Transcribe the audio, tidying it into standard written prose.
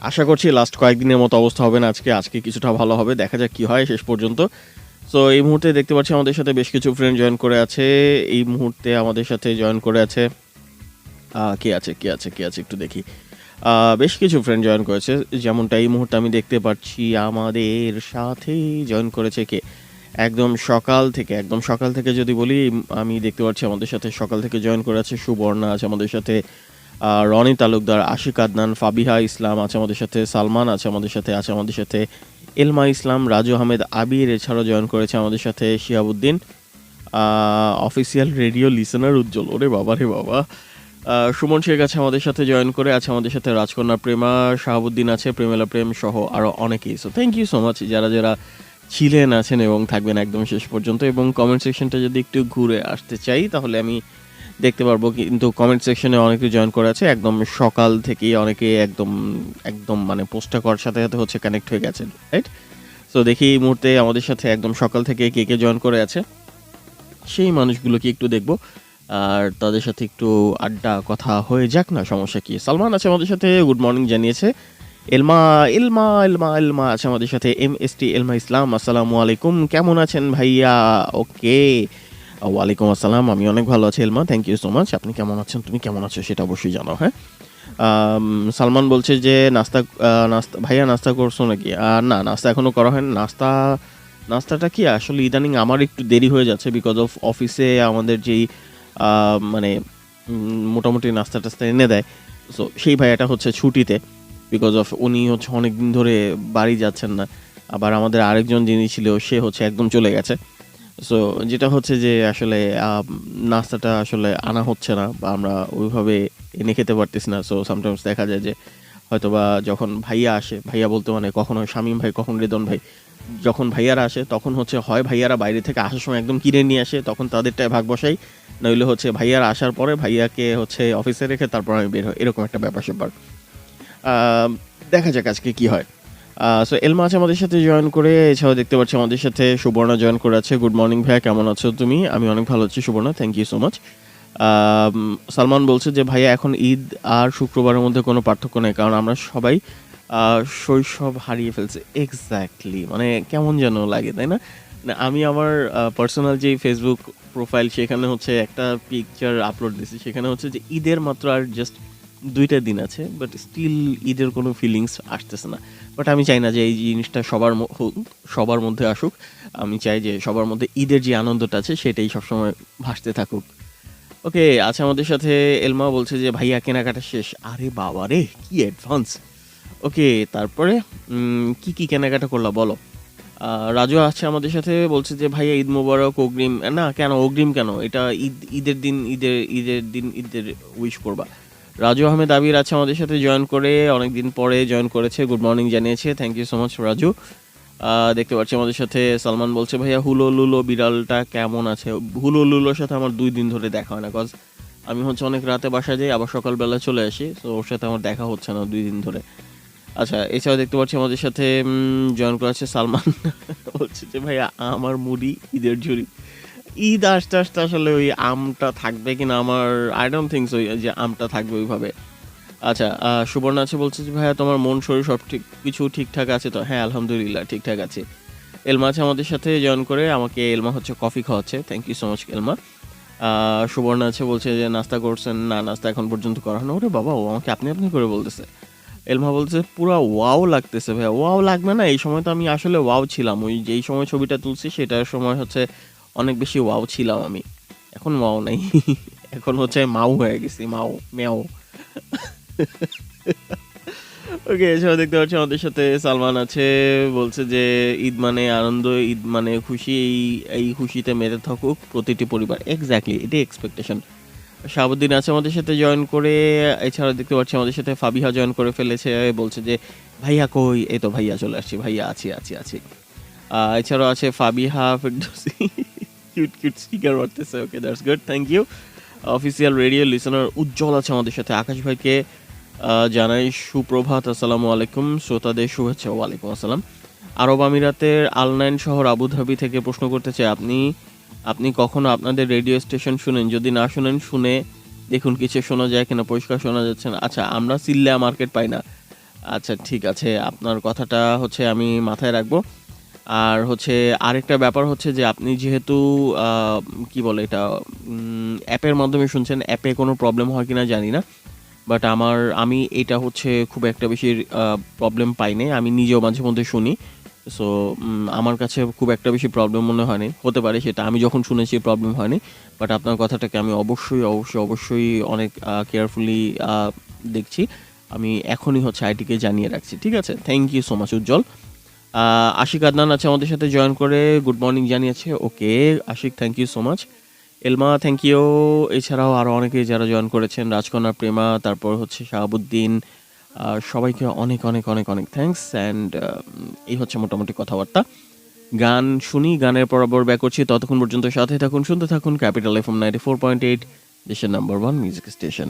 আশা করছি লাস্ট কয়েকদিনের মতো অবস্থা হবে না আজকে কিছুটা ভালো হবে। দেখা যাক কি হয় শেষ পর্যন্ত। সো এই মুহূর্তে দেখতে পাচ্ছি আমাদের সাথে বেশ কিছু ফ্রেন্ড জয়েন করে আছে। এই মুহূর্তে আমাদের সাথে জয়েন করে আছে কে আছে একটু দেখি। বেশ কিছু ফ্রেন্ড জয়েন করেছে, যেমনটা এই মুহূর্তে আমি দেখতে পাচ্ছি আমাদের সাথে জয়েন করেছে কে একদম সকাল থেকে যদি বলি, আমি দেখতে পাচ্ছি আমাদের সাথে সকাল থেকে জয়েন করে আছে সুবর্ণা আছে আমাদের সাথে, রনি তালুকদার, আশিক আদনান, ফাবিহা ইসলাম আছে আমাদের সাথে, সালমান আছে আমাদের সাথে এলমা ইসলাম, রাজু আহমেদ, আবির, এছাড়াও জয়েন করেছে আমাদের সাথে শিহাবুদ্দিন, অফিসিয়াল রেডিও লিসেনার উজ্জ্বল, ওরে বাবা রে বাবা। সুমন শেখ আছে আমাদের সাথে জয়েন করে আছে আমাদের সাথে, রাজকন্যা প্রেমা, শাহাবুদ্দিন আছে, প্রেমেলা প্রেম সহ আরও অনেকেই। So thank you so much যারা ছিলেন, আছেন এবং থাকবেন একদম শেষ পর্যন্ত। এবং কমেন্ট সেকশনটা যদি একটু ঘুরে আসতে চাই তাহলে আমি দেখতে পারবো, কিন্তু কমেন্ট সেকশনে অনেকে জয়েন করে আছে একদম সকাল থেকেই, অনেকে একদম একদম মানে পোস্টটা করার সাথে সাথে হচ্ছে কানেক্ট হয়ে গেছেন, রাইট? সো দেখি এই মুহূর্তে আমাদের সাথে একদম সকাল থেকে কে জয়েন করে আছে সেই মানুষগুলোকে একটু দেখবো, আর তাদের সাথে একটু আড্ডা কথা হয়ে যাক না, সমস্যা কি। সালমান আছে আমাদের সাথে, গুড মর্নিং জানিয়েছে। এলমা এলমা এলমা এলমা আছে আমাদের সাথে, MST এলমা ইসলাম, আসসালামু আলাইকুম, কেমন আছেন ভাইয়া? ওকে, ওয়ালাইকুম আসসালাম, আমি অনেক ভালো আছি এলমা, থ্যাংক ইউ সো মাচ। আপনি কেমন আছেন, তুমি কেমন আছো সেটা অবশ্যই জানাও, হ্যাঁ। সালমান বলছে যে নাস্তা ভাইয়া নাস্তা করছো নাকি? না, নাস্তা এখনও করা হয়নি। নাস্তাটা কি আসলে ইদানিং আমার একটু দেরি হয়ে যাচ্ছে, বিকজ অফ অফিসে আমাদের যেই মানে মোটামুটি নাস্তা টাস্তা এনে দেয়, সো সেই ভাইয়াটা হচ্ছে ছুটিতে, বিকজ অফ উনি হচ্ছে অনেক দিন ধরে বাড়ি যাচ্ছেন না। আবার আমাদের আরেকজন যিনি ছিল সে হচ্ছে একদম চলে গেছে। সো যেটা হচ্ছে যে আসলে নাস্তাটা আসলে আনা হচ্ছে না, বা আমরা ওইভাবে এনে খেতে পারতেছি না। সো সামটাইমস দেখা যায় যে হয়তোবা যখন ভাইয়া আসে, ভাইয়া বলতে মানে কখনো শামীম ভাই, কখন রেদন ভাই, যখন ভাইয়ারা আসে তখন হচ্ছে হয় ভাইয়ারা বাইরে থেকে আসার সময় একদম কিনে নিয়ে আসে, তখন তাদেরটায় ভাগ বসাই, নইলে হচ্ছে ভাইয়ারা আসার পরে ভাইয়াকে হচ্ছে অফিসে রেখে তারপর আমি বের হই, এরকম একটা ব্যাপার স্যাপার। দেখা যাক আজকে কি হয়। সো এলমা আছে আমাদের সাথে জয়েন করে, এছাড়াও দেখতে পাচ্ছি আমাদের সাথে সুবর্ণা জয়েন করে আছে। গুড মর্নিং ভাইয়া, কেমন আছো তুমি? আমি অনেক ভালো আছি Subarna, thank you so much. Salman বলছে যে ভাইয়া এখন ঈদ আর শুক্রবারের মধ্যে কোনো পার্থক্য নেই, কারণ আমরা সবাই শৈশব হারিয়ে ফেলছে। এক্স্যাক্টলি, মানে কেমন যেন লাগে, তাই না? না, আমি আমার পার্সোনাল যে ফেসবুক প্রোফাইল, সেখানে হচ্ছে একটা পিকচার আপলোড দিয়েছি, সেখানে হচ্ছে যে ঈদের মাত্র আর জাস্ট 2টা দিন আছে, বাট স্টিল ঈদের কোনো ফিলিংস আসতেছে না। বাট আমি চাই না যে এই জিনিসটা সবার মধ্যে আসুক। আমি চাই যে সবার মধ্যে ঈদের যে আনন্দটা আছে সেটাই সবসময় ভাসতে থাকুক। ওকে, আচ্ছা, আমাদের সাথে এলমা বলছে যে ভাইয়া কেনাকাটা শেষ। আরে বাবা রে, কি অ্যাডভান্স! ওকে, তারপরে কি কেনাকাটা করলা বলো? রাজু আছে আমাদের সাথে, বলছে যে ভাইয়া ঈদ মোবারক, অগ্রিম না কেন, অগ্রিম কেন? এটা ঈদের উইশ করবা। রাজু আহমেদ আবির আছে আমাদের সাথে জয়েন করে, অনেকদিন পরে জয়েন করেছে, গুড মর্নিং জানিয়েছে, thank you so much Raju. দেখতে পাচ্ছি আমাদের সাথে সালমান বলছে ভাইয়া হুলো লুলো বিড়ালটা কেমন আছে? হুলো লুলোর সাথে আমার 2 দিন ধরে দেখা হয় না, কজ আমি হচ্ছে অনেক রাতে বাসায় যাই, আবার সকালবেলা চলে আসি, তো ওর সাথে আমার দেখা হচ্ছে না 2 দিন ধরে। আচ্ছা, এছাড়াও দেখতে পাচ্ছি আমাদের সাথে জয়েন করা আছে সালমান বলছে যে ভাইয়া আমার মুড়ি ঈদের ঝুড়ি। ঈদ আসতে আসতে আসলে ওই আমটা থাকবে কিনা, আমার আই ডোন্ট থিঙ্ক সো যে আমটা থাকবে ওইভাবে। আচ্ছা, সুবর্ণা আছে, বলছে যে ভাইয়া তোমার মন শরীর সব কিছু ঠিকঠাক আছে তো? হ্যাঁ, আলহামদুলিল্লাহ ঠিকঠাক আছে। এলমা আছে আমাদের সাথে জয়েন করে, আমাকে এলমা হচ্ছে কফি খাওয়াচ্ছে, থ্যাংক ইউ সো মাচ এলমা। সুবর্ণা আছে, বলছে যে নাস্তা করছেন না? নাস্তা এখন পর্যন্ত করা হয় না। ওরে বাবা, ও আমাকে আপনি করে বলতেছে। এলমা বলছে পুরা ওয়াও লাগতেছে ভাইয়া। ওয়াও লাগবে না, এই সময় তো আমি আসলে ওয়াও ছিলাম, ওই যেই সময় ছবিটা তুলছি সেটার সময় হচ্ছে অনেক বেশি ওয়াও ছিলাম আমি। এখন ওয়াও নাই এখন হচ্ছে মাউ হয়ে গেছি, মাও মেও। ওকে, এছাড়াও দেখতে পাচ্ছি আমাদের সাথে সালমান আছে, বলছে যে ঈদ মানে আনন্দ, ঈদ মানে খুশি, এই খুশিতে মেতে থাকুক প্রতিটি পরিবার। এক্স্যাক্টলি, এটাই এক্সপেকটেশন। শাহাবুদ্দিন আছে আমাদের সাথে জয়েন করে, এছাড়া দেখতে পাচ্ছি আমাদের সাথে ফাবিহা জয়েন করে ফেলেছে, বলছে যে ভাইয়া কই? এই তো ভাইয়া চলে আসছি, ভাইয়া আছি। এছাড়াও আছে ফাবিহা ফেরদৌসি কিউট স্টিকার মারতেছে, okay that's good, thank you. Official radio listener Ujjwal আছে আমাদের সাথে, আকাশ ভাইকে জানাই সুপ্রভাত, আসসালামু আলাইকুম, শ্রোতাদের শুভেচ্ছা। ওয়ালাইকুম আসসালাম। আরব আমিরাতের আলনাইন শহর আবুধাবি থেকে প্রশ্ন করতে চাই, আপনি কখনো আপনাদের রেডিও স্টেশন শুনেন? যদি না শুনেন, শুনে দেখুন কিছু শোনা যায় কিনা, পরিষ্কার শোনা যাচ্ছে না। আচ্ছা, আমরা সিল্লা মার্কেট পাই না, আচ্ছা ঠিক আছে, আপনার কথাটা হচ্ছে আমি মাথায় রাখবো। আর হচ্ছে আরেকটা ব্যাপার হচ্ছে যে আপনি যেহেতু আ কি বলে এটা অ্যাপের মাধ্যমে শুনছেন, অ্যাপে কোনো প্রবলেম হয় কিনা জানি না। বাট আমি এটা হচ্ছে খুব একটা বেশি প্রবলেম পাই নাই। আমি নিজেও মাঝে মধ্যে শুনি। সো আমার কাছে খুব একটা বেশি প্রবলেম মনে হয়নি। হতে পারে সেটা আমি যখন শুনেছি প্রবলেম হয়নি। বাট আপনার কথাটাকে আমি অবশ্যই অনেক কেয়ারফুলি আ দেখছি। আমি এখনই হচ্ছে আইটিকে জানিয়ে রাখছি। ঠিক আছে? Thank you so much Ujjwal. Ashiq Adnan আছে আমাদের সাথে জয়েন করে গুড মর্নিং জানিয়েছে। Okay Ashiq, thank you so much. Elma thank you. এছাড়াও আরও অনেকেই যারা জয়েন করেছেন, রাজকন্যা প্রেমা, তারপর হচ্ছে শাহাবুদ্দিন, সবাইকে অনেক থ্যাঙ্কস। অ্যান্ড এই হচ্ছে মোটামুটি কথাবার্তা। গান শুনি, গানের পর আবার ব্যাক করছি। ততক্ষণ পর্যন্ত সাথে থাকুন, শুনতে থাকুন ক্যাপিটাল এফএম 94.8, দেশের নাম্বার 1 মিউজিক স্টেশন।